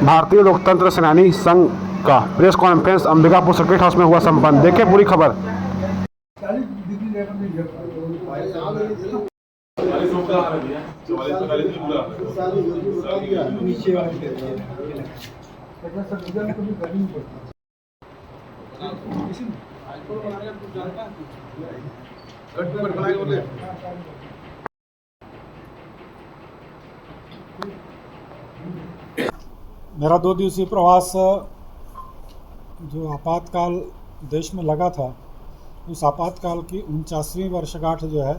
भारतीय लोकतंत्र सेनानी संघ का press conference Ambikapur circuit house में हुआ संपन्न। देखें पूरी खबर। मेरा 2 दिवसीय प्रवास जो आपातकाल देश में लगा था, उस आपातकाल की 49वीं वर्षगांठ जो है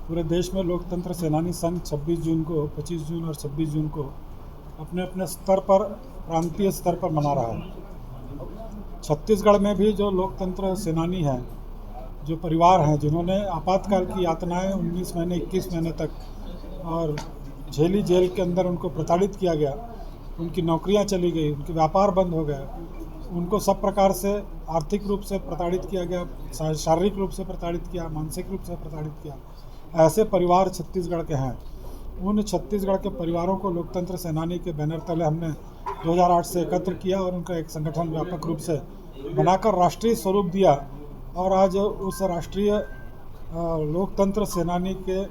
पूरे देश में लोकतंत्र सेनानी संघ 26 जून को, 25 जून और 26 जून को अपने अपने स्तर पर, प्रांतीय स्तर पर मना रहा है। छत्तीसगढ़ में भी जो लोकतंत्र सेनानी हैं, जो परिवार हैं जिन्होंने आपातकाल की यातनाएं 19 महीने 21 महीने तक और झेली, जेल के अंदर उनको प्रताड़ित किया गया, उनकी नौकरियां चली गई, उनके व्यापार बंद हो गए, उनको सब प्रकार से आर्थिक रूप से प्रताड़ित किया गया, शारीरिक रूप से प्रताड़ित किया, मानसिक रूप से प्रताड़ित किया। ऐसे परिवार छत्तीसगढ़ के हैं। उन छत्तीसगढ़ के परिवारों को लोकतंत्र सेनानी के बैनर तले हमने 2008 से एकत्र किया और उनका एक संगठन व्यापक रूप से बनाकर राष्ट्रीय स्वरूप दिया। और आज उस राष्ट्रीय लोकतंत्र सेनानी के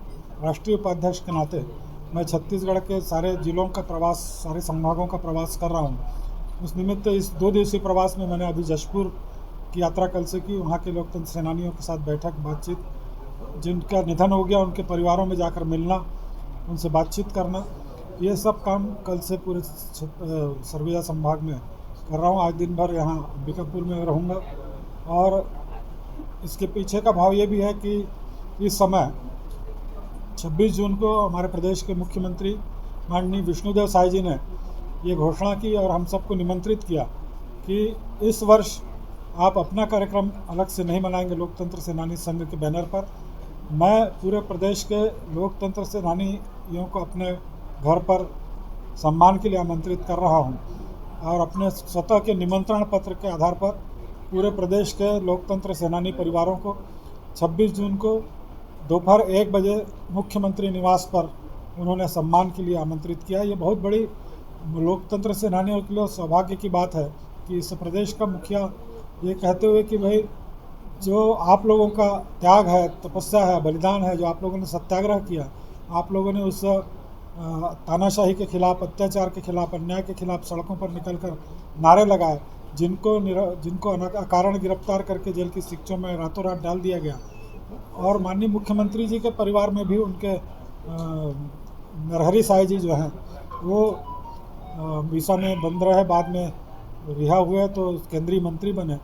राष्ट्रीय उपाध्यक्ष के नाते मैं छत्तीसगढ़ के सारे जिलों का प्रवास, सारे संभागों का प्रवास कर रहा हूँ। उस निमित्त इस 2 दिवसीय प्रवास में मैंने अभी जशपुर की यात्रा कल से की। वहाँ के लोकतंत्र सेनानियों के साथ बैठक, बातचीत, जिनका निधन हो गया उनके परिवारों में जाकर मिलना, उनसे बातचीत करना, ये सब काम कल से पूरे सरगुजा संभाग में कर रहा हूँ। आज दिन भर यहाँ अंबिकापुर में रहूँगा। और इसके पीछे का भाव ये भी है कि इस समय 26 जून को हमारे प्रदेश के मुख्यमंत्री माननीय विष्णुदेव साय जी ने ये घोषणा की और हम सबको निमंत्रित किया कि इस वर्ष आप अपना कार्यक्रम अलग से नहीं मनाएंगे लोकतंत्र सेनानी संघ के बैनर पर। मैं पूरे प्रदेश के लोकतंत्र सेनानियों को अपने घर पर सम्मान के लिए आमंत्रित कर रहा हूँ और अपने स्वतः के निमंत्रण पत्र के आधार पर पूरे प्रदेश के लोकतंत्र सेनानी परिवारों को 26 जून को दोपहर 1 बजे मुख्यमंत्री निवास पर उन्होंने सम्मान के लिए आमंत्रित किया। ये बहुत बड़ी लोकतंत्र सेनानियों के लिए सौभाग्य की बात है कि इस प्रदेश का मुखिया ये कहते हुए कि भाई जो आप लोगों का त्याग है, तपस्या है, बलिदान है, जो आप लोगों ने सत्याग्रह किया, आप लोगों ने उस तानाशाही के खिलाफ, अत्याचार के खिलाफ, अन्याय के खिलाफ सड़कों पर निकलकर नारे लगाए, जिनको अकारण गिरफ्तार करके जेल की शिक्षों में रातों रात डाल दिया गया। और माननीय मुख्यमंत्री जी के परिवार में भी उनके नरहरी साय जी जो हैं वो वीसा में बंद रहे, बाद में रिहा हुए तो केंद्रीय मंत्री बने।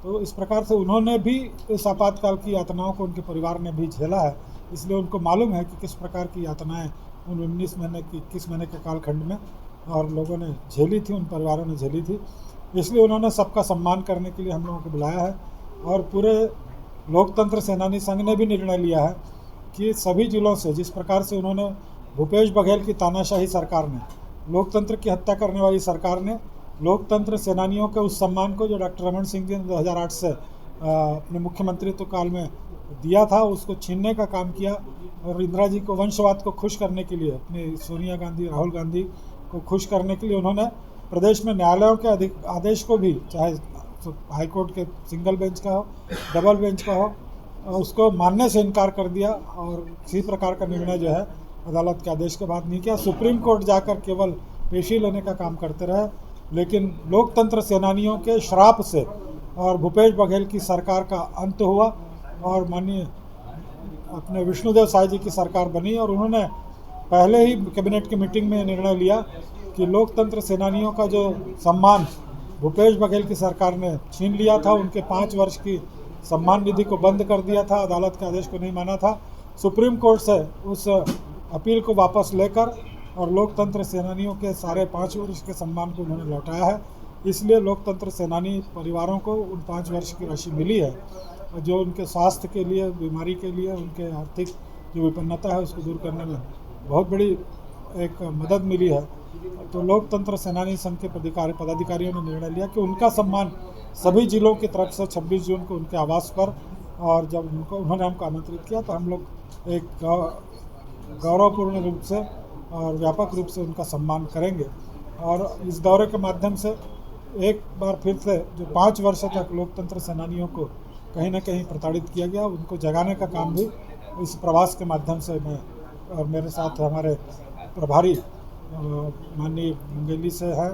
तो इस प्रकार से उन्होंने भी इस आपातकाल की यातनाओं को उनके परिवार ने भी झेला है। इसलिए उनको मालूम है कि किस प्रकार की यातनाएं उन 19 महीने की 21 महीने के कालखंड में और लोगों ने झेली थी, उन परिवारों ने झेली थी। इसलिए उन्होंने सबका सम्मान करने के लिए हम लोगों को बुलाया है। और पूरे लोकतंत्र सेनानी संघ ने भी निर्णय लिया है कि सभी जिलों से, जिस प्रकार से उन्होंने भूपेश बघेल की तानाशाही सरकार ने, लोकतंत्र की हत्या करने वाली सरकार ने लोकतंत्र सेनानियों के उस सम्मान को जो डॉक्टर रमन सिंह जी ने 2008 से अपने मुख्यमंत्रित्व काल में दिया था, उसको छीनने का काम किया। और इंदिरा जी को, वंशवाद को खुश करने के लिए, अपने सोनिया गांधी, राहुल गांधी को खुश करने के लिए उन्होंने प्रदेश में न्यायालयों के आदेश को भी, चाहे हाईकोर्ट के सिंगल बेंच का हो, डबल बेंच का हो, उसको मानने से इनकार कर दिया। और किसी प्रकार का निर्णय जो है अदालत के आदेश के बाद नहीं किया। सुप्रीम कोर्ट जाकर केवल पेशी लेने का काम करते रहे। लेकिन लोकतंत्र सेनानियों के श्राप से और भूपेश बघेल की सरकार का अंत हुआ और माननीय अपने विष्णुदेव साय जी की सरकार बनी। और उन्होंने पहले ही कैबिनेट की मीटिंग में निर्णय लिया कि लोकतंत्र सेनानियों का जो सम्मान भूपेश बघेल की सरकार ने छीन लिया था, उनके 5 वर्ष की सम्मान निधि को बंद कर दिया था, अदालत के आदेश को नहीं माना था, सुप्रीम कोर्ट से उस अपील को वापस लेकर और लोकतंत्र सेनानियों के सारे 5 वर्ष के सम्मान को उन्होंने लौटाया है। इसलिए लोकतंत्र सेनानी परिवारों को उन 5 वर्ष की राशि मिली है, जो उनके स्वास्थ्य के लिए, बीमारी के लिए, उनके आर्थिक जो विपन्नता है उसको दूर करने में बहुत बड़ी एक मदद मिली है। तो लोकतंत्र सेनानी संघ के पदाधिकारियों ने निर्णय लिया कि उनका सम्मान सभी जिलों की तरफ से 26 जून को उनके आवास पर, और जब उन्होंने हमको आमंत्रित किया तो हम लोग एक गौरवपूर्ण रूप से और व्यापक रूप से उनका सम्मान करेंगे। और इस दौरे के माध्यम से एक बार फिर से जो 5 वर्ष तक लोकतंत्र सेनानियों को कहीं ना कहीं प्रताड़ित किया गया, उनको जगाने का काम भी इस प्रवास के माध्यम से मैं और मेरे साथ हमारे प्रभारी माननीय मंगेली से है।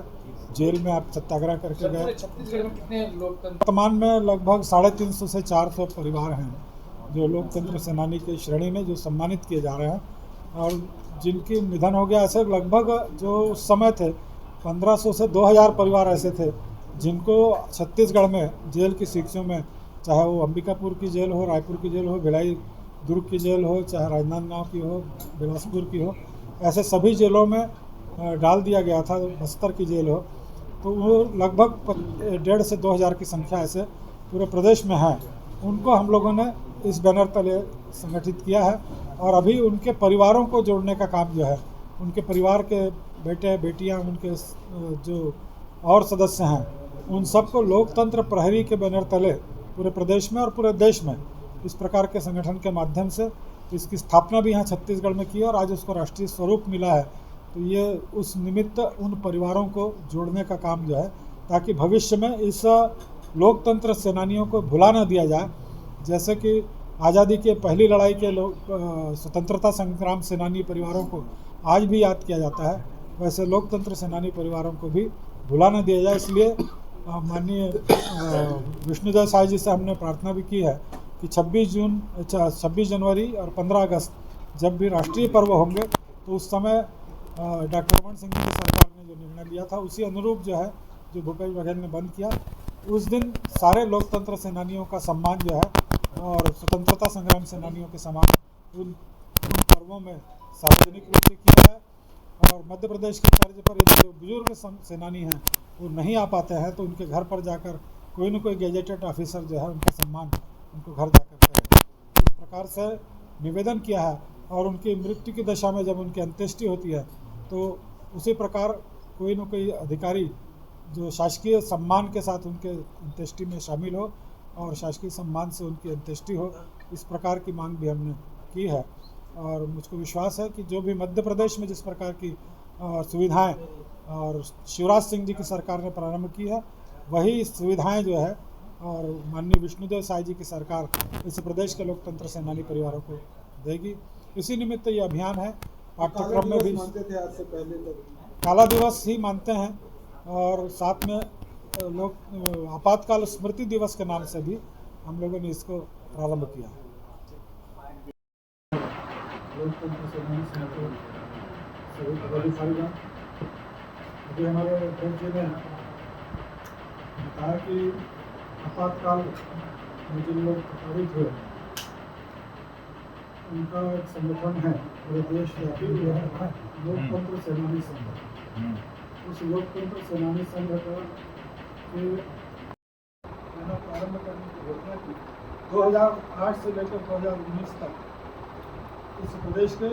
जेल में आप सत्याग्रह करके गए। छत्तीसगढ़ में कितने लोकतंत्र वर्तमान में लगभग 350 से 400 परिवार हैं जो लोकतंत्र सेनानी की श्रेणी में जो सम्मानित किए जा रहे हैं, और जिनकी निधन हो गया। ऐसे लगभग जो उस समय थे 1500 से 2000 परिवार ऐसे थे जिनको छत्तीसगढ़ में जेल की शिक्षों में, चाहे वो अंबिकापुर की जेल हो, रायपुर की जेल हो, भिलाई दुर्ग की जेल हो, चाहे राजनांदगांव की हो, बिलासपुर की हो, ऐसे सभी जेलों में डाल दिया गया था। बस्तर की जेल हो, तो वो लगभग 1.5 से 2000 की संख्या ऐसे पूरे प्रदेश में है। उनको हम लोगों ने इस बैनर तले संगठित किया है, और अभी उनके परिवारों को जोड़ने का काम जो है, उनके परिवार के बेटे बेटियां, उनके जो और सदस्य हैं, उन सबको लोकतंत्र प्रहरी के बैनर तले पूरे प्रदेश में और पूरे देश में इस प्रकार के संगठन के माध्यम से इसकी स्थापना भी यहाँ छत्तीसगढ़ में की, और आज उसको राष्ट्रीय स्वरूप मिला है। तो ये उस निमित्त उन परिवारों को जोड़ने का काम जो है, ताकि भविष्य में इस लोकतंत्र सेनानियों को भुला न दिया जाए। जैसे कि आज़ादी के पहली लड़ाई के लोग स्वतंत्रता संग्राम सेनानी परिवारों को आज भी याद किया जाता है, वैसे लोकतंत्र सेनानी परिवारों को भी भुला न दिया जाए। इसलिए माननीय विष्णुदेव साय जी से हमने प्रार्थना भी की है कि 26 जनवरी और 15 अगस्त जब भी राष्ट्रीय पर्व होंगे, तो उस समय डॉक्टर रमन सिंह जी की सरकार ने जो निर्णय लिया था, उसी अनुरूप जो है, जो भूपेश बघेल ने बंद किया, उस दिन सारे लोकतंत्र सेनानियों का सम्मान जो है, और स्वतंत्रता संग्राम सेनानियों के समान उन पर्वों में सार्वजनिक रूप से किया है। और मध्य प्रदेश के तर्ज पर यदि जो बुजुर्ग सेनानी हैं वो नहीं आ पाते हैं, तो उनके घर पर जाकर कोई न कोई गेजेटेड ऑफिसर जो है, उनका सम्मान उनको घर जाकर करें। इस प्रकार से निवेदन किया है। और उनकी मृत्यु की दशा में जब उनकी अंत्येष्टि होती है, तो उसी प्रकार कोई न कोई अधिकारी जो शासकीय सम्मान के साथ उनके अंत्येष्टि में शामिल हो, और शासकीय सम्मान से उनकी अंत्येष्टि हो, इस प्रकार की मांग भी हमने की है। और मुझको विश्वास है कि जो भी मध्य प्रदेश में जिस प्रकार की सुविधाएं और शिवराज सिंह जी की सरकार ने प्रारंभ की है, वही सुविधाएं जो है, और माननीय विष्णुदेव साय जी की सरकार इस प्रदेश के लोकतंत्र सेनानी परिवारों को देगी। इसी निमित्त ये अभियान है। पाठ्यक्रम में भी मानते थे आज से पहले तक काला दिवस ही मानते हैं, और साथ में लोग आपातकाल स्मृति दिवस के नाम से भी हम लोगों ने इसको प्रारंभ किया है। लोकतंत्र सेनानी संघ के सभी पदाधिकारीगण, अभी हमारे अध्यक्ष जी ने बताया कि आपातकाल में जिन लोग प्रभावित हुए, उनका एक संगठन है पूरे देशव्यापी जो है, लोकतंत्र सेनानी संघ। उस लोकतंत्र सेनानी संघ का प्रारंभ करने की घोषणा की 2008 से लेकर 2019 तक इस प्रदेश के